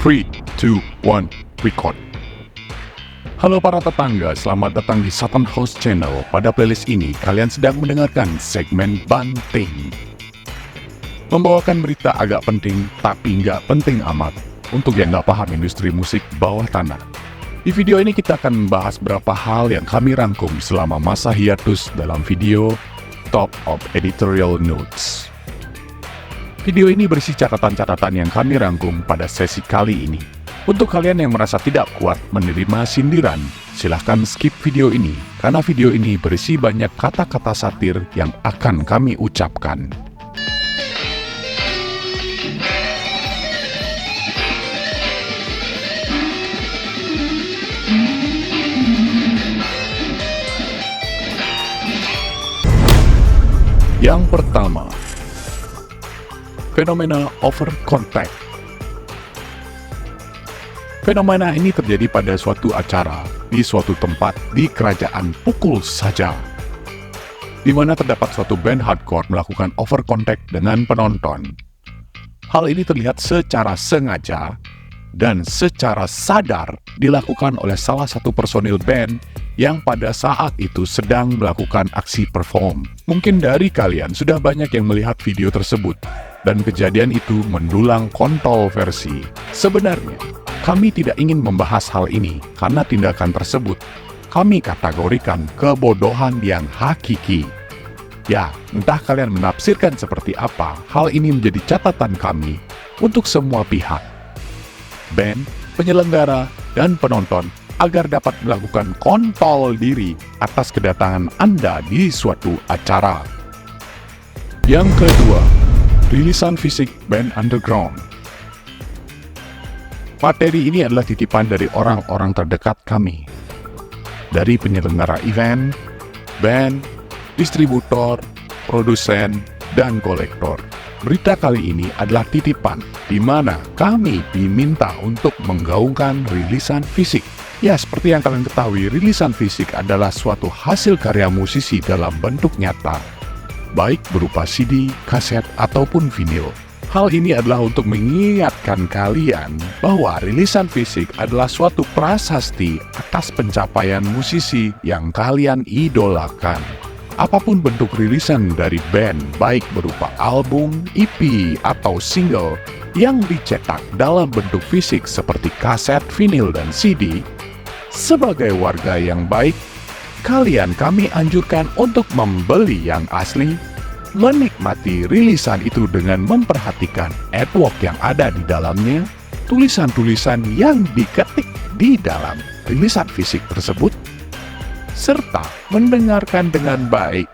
3, 2, 1, record. Halo para tetangga, selamat datang di Satan Host Channel. Pada playlist ini, kalian sedang mendengarkan segmen Banting. Membawakan berita agak penting, tapi nggak penting amat. Untuk yang nggak paham industri musik bawah tanah. Di video ini kita akan membahas beberapa hal yang kami rangkum selama masa hiatus dalam video Top of Editorial Notes. Video ini berisi catatan-catatan yang kami rangkum pada sesi kali ini. Untuk kalian yang merasa tidak kuat menerima sindiran, silahkan skip video ini, karena video ini berisi banyak kata-kata satir yang akan kami ucapkan. Yang pertama, fenomena over contact. Fenomena ini terjadi pada suatu acara, di suatu tempat, di kerajaan pukul saja, di mana terdapat suatu band hardcore melakukan over contact dengan penonton. Hal ini terlihat secara sengaja dan secara sadar dilakukan oleh salah satu personil band yang pada saat itu sedang melakukan aksi perform. Mungkin dari kalian sudah banyak yang melihat video tersebut, dan kejadian itu mendulang kontroversi. Sebenarnya, kami tidak ingin membahas hal ini, karena tindakan tersebut kami kategorikan kebodohan yang hakiki. Ya, entah kalian menafsirkan seperti apa, hal ini menjadi catatan kami untuk semua pihak. Band, penyelenggara, dan penonton agar dapat melakukan kontrol diri atas kedatangan Anda di suatu acara. Yang kedua, rilisan fisik band underground. Materi ini adalah titipan dari orang-orang terdekat kami, dari penyelenggara event, band, distributor, produsen, dan kolektor. Berita kali ini adalah titipan, di mana kami diminta untuk menggaungkan rilisan fisik. Ya, seperti yang kalian ketahui, rilisan fisik adalah suatu hasil karya musisi dalam bentuk nyata, baik berupa CD, kaset, ataupun vinil. Hal ini adalah untuk mengingatkan kalian bahwa rilisan fisik adalah suatu prasasti atas pencapaian musisi yang kalian idolakan. Apapun bentuk rilisan dari band, baik berupa album, EP, atau single yang dicetak dalam bentuk fisik seperti kaset, vinil, dan CD, sebagai warga yang baik, kami anjurkan untuk membeli yang asli, menikmati rilisan itu dengan memperhatikan artwork yang ada di dalamnya, tulisan-tulisan yang diketik di dalam rilisan fisik tersebut, serta mendengarkan dengan baik,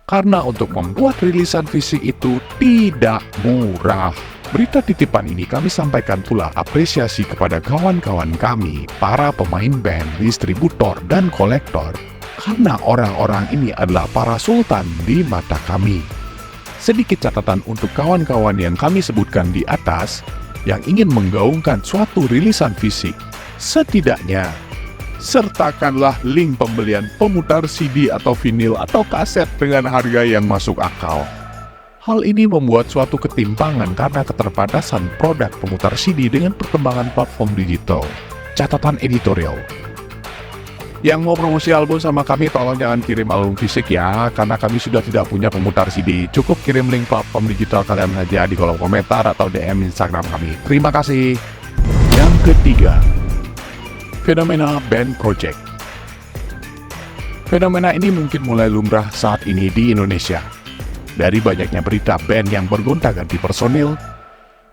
karena untuk membuat rilisan fisik itu tidak murah. Berita titipan ini kami sampaikan pula apresiasi kepada kawan-kawan kami, para pemain band, distributor, dan kolektor, karena orang-orang ini adalah para sultan di mata kami. Sedikit catatan untuk kawan-kawan yang kami sebutkan di atas, yang ingin menggaungkan suatu rilisan fisik, setidaknya sertakanlah link pembelian pemutar CD atau vinil atau kaset dengan harga yang masuk akal. Hal ini membuat suatu ketimpangan karena keterbatasan produk pemutar CD dengan perkembangan platform digital. Catatan editorial. Yang mau promosi album sama kami, tolong jangan kirim album fisik ya, karena kami sudah tidak punya pemutar CD. Cukup kirim link platform digital kalian saja di kolom komentar atau DM Instagram kami. Terima kasih. Yang ketiga, fenomena band project. Fenomena ini mungkin mulai lumrah saat ini di Indonesia. Dari banyaknya berita band yang bergonta-ganti personil,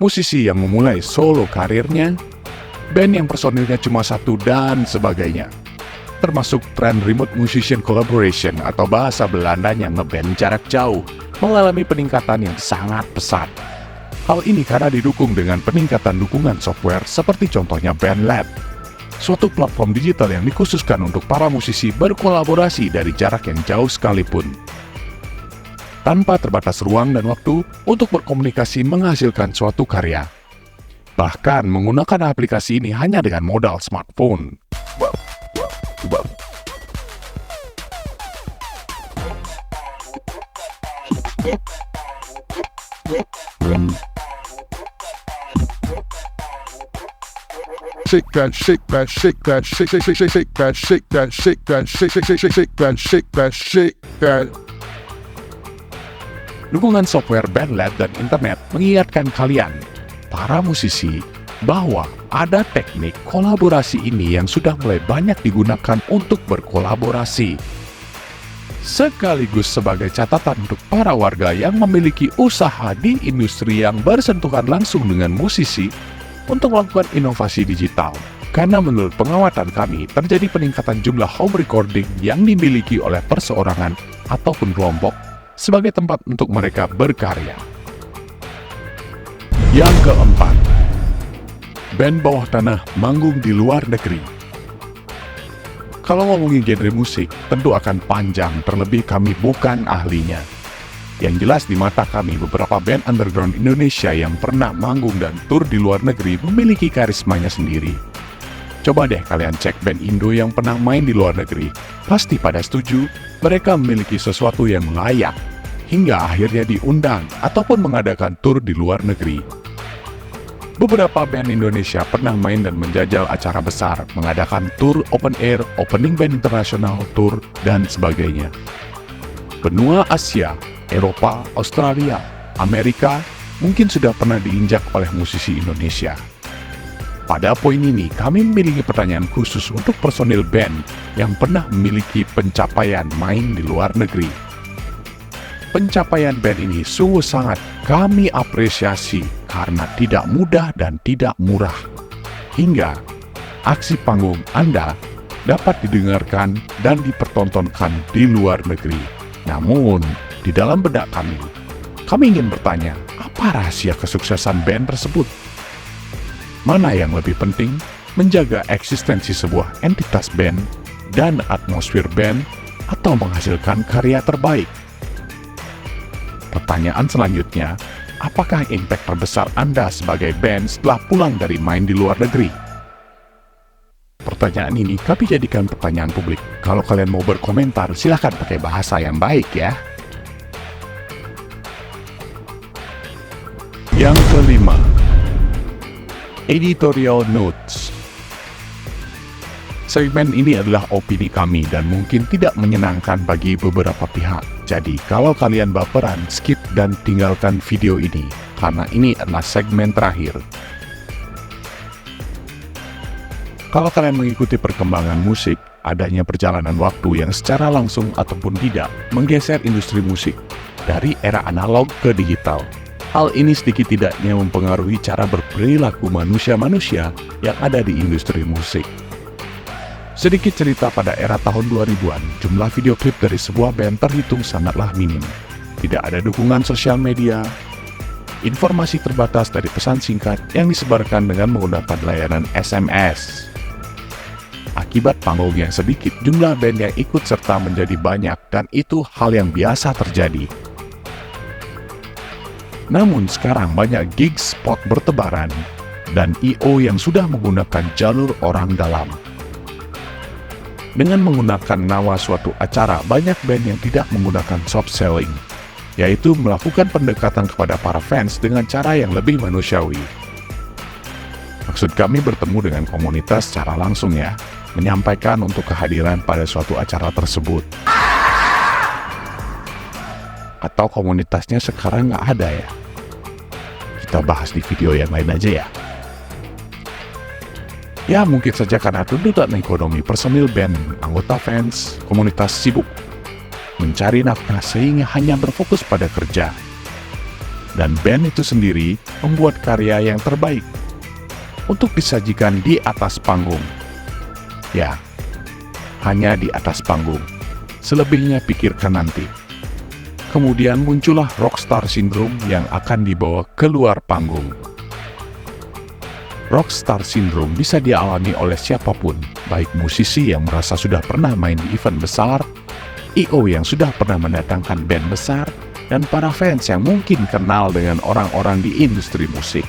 musisi yang memulai solo karirnya, band yang personilnya cuma satu, dan sebagainya. Termasuk tren remote musician collaboration atau bahasa Belandanya ngeband jarak jauh, mengalami peningkatan yang sangat pesat. Hal ini karena didukung dengan peningkatan dukungan software seperti contohnya BandLab, suatu platform digital yang dikhususkan untuk para musisi berkolaborasi dari jarak yang jauh sekalipun, tanpa terbatas ruang dan waktu untuk berkomunikasi menghasilkan suatu karya. Bahkan menggunakan aplikasi ini hanya dengan modal smartphone. shake that, shake that, shake that, shake that, shake that, shake that, shake that, shake that, shake that, shake that, shake that. Dukungan software band lab dan internet mengingatkan kalian, para musisi, bahwa ada teknik kolaborasi ini yang sudah mulai banyak digunakan untuk berkolaborasi. Sekaligus sebagai catatan untuk para warga yang memiliki usaha di industri yang bersentuhan langsung dengan musisi untuk melakukan inovasi digital. Karena menurut pengamatan kami, terjadi peningkatan jumlah home recording yang dimiliki oleh perseorangan ataupun kelompok sebagai tempat untuk mereka berkarya. Yang keempat, band bawah tanah manggung di luar negeri. Kalau ngomongin genre musik, tentu akan panjang, terlebih kami bukan ahlinya. Yang jelas di mata kami, beberapa band underground Indonesia yang pernah manggung dan tur di luar negeri memiliki karismanya sendiri. Coba deh kalian cek band Indo yang pernah main di luar negeri. Pasti pada setuju, mereka memiliki sesuatu yang layak, hingga akhirnya diundang ataupun mengadakan tur di luar negeri. Beberapa band Indonesia pernah main dan menjajal acara besar, mengadakan tur open air, opening band internasional, tour, dan sebagainya. Benua Asia, Eropa, Australia, Amerika mungkin sudah pernah diinjak oleh musisi Indonesia. Pada poin ini, kami memiliki pertanyaan khusus untuk personil band yang pernah memiliki pencapaian main di luar negeri. Pencapaian band ini sungguh sangat kami apresiasi karena tidak mudah dan tidak murah. Hingga aksi panggung Anda dapat didengarkan dan dipertontonkan di luar negeri. Namun, di dalam benak kami ingin bertanya, apa rahasia kesuksesan band tersebut? Mana yang lebih penting, menjaga eksistensi sebuah entitas band dan atmosfer band atau menghasilkan karya terbaik? Pertanyaan selanjutnya, apakah impact terbesar Anda sebagai band setelah pulang dari main di luar negeri? Pertanyaan ini kami jadikan pertanyaan publik. Kalau kalian mau berkomentar, silahkan pakai bahasa yang baik ya. Yang kelima, editorial notes. Segmen ini adalah opini kami dan mungkin tidak menyenangkan bagi beberapa pihak. Jadi, kalau kalian baperan, skip dan tinggalkan video ini, karena ini adalah segmen terakhir. Kalau kalian mengikuti perkembangan musik, adanya perjalanan waktu yang secara langsung ataupun tidak menggeser industri musik dari era analog ke digital. Hal ini sedikit tidaknya mempengaruhi cara berperilaku manusia-manusia yang ada di industri musik. Sedikit cerita, pada era tahun 2000-an, jumlah video klip dari sebuah band terhitung sangatlah minim. Tidak ada dukungan sosial media, informasi terbatas dari pesan singkat yang disebarkan dengan menggunakan layanan SMS. Akibat panggung yang sedikit, jumlah band yang ikut serta menjadi banyak dan itu hal yang biasa terjadi. Namun sekarang banyak gig spot bertebaran dan I.O. yang sudah menggunakan jalur orang dalam. Dengan menggunakan nawa suatu acara, banyak band yang tidak menggunakan soft selling, yaitu melakukan pendekatan kepada para fans dengan cara yang lebih manusiawi. Maksud kami bertemu dengan komunitas secara langsung ya, menyampaikan untuk kehadiran pada suatu acara tersebut. Atau komunitasnya sekarang nggak ada ya? Kita bahas di video yang lain aja ya. Ya mungkin saja karena tuntutan ekonomi personil band, anggota fans, komunitas sibuk mencari nafkah sehingga hanya berfokus pada kerja. Dan band itu sendiri membuat karya yang terbaik untuk disajikan di atas panggung. Ya, hanya di atas panggung. Selebihnya pikirkan nanti. Kemudian muncullah rockstar syndrome yang akan dibawa keluar panggung. Rockstar syndrome bisa dialami oleh siapapun, baik musisi yang merasa sudah pernah main di event besar, I.O. yang sudah pernah mendatangkan band besar, dan para fans yang mungkin kenal dengan orang-orang di industri musik.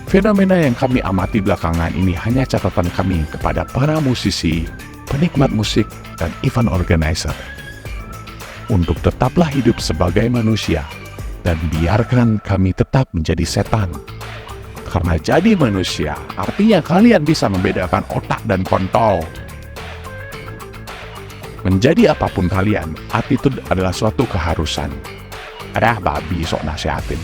Fenomena yang kami amati belakangan ini hanya catatan kami kepada para musisi, penikmat musik, dan event organizer. Untuk tetaplah hidup sebagai manusia, dan biarkan kami tetap menjadi setan. Karena jadi manusia, artinya kalian bisa membedakan otak dan kontol. Menjadi apapun kalian, attitude adalah suatu keharusan. Ada babi sok nasihatin.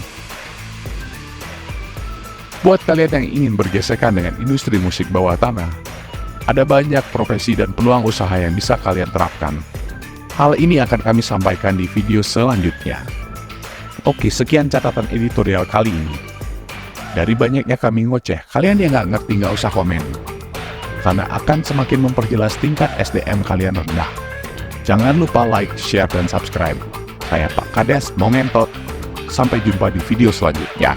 Buat kalian yang ingin bergesekan dengan industri musik bawah tanah, ada banyak profesi dan peluang usaha yang bisa kalian terapkan. Hal ini akan kami sampaikan di video selanjutnya. Oke, sekian catatan editorial kali ini. Dari banyaknya kami ngoceh, kalian yang nggak ngerti nggak usah komen. Karena akan semakin memperjelas tingkat SDM kalian rendah. Jangan lupa like, share, dan subscribe. Saya Pak Kades, mau ngentot. Sampai jumpa di video selanjutnya.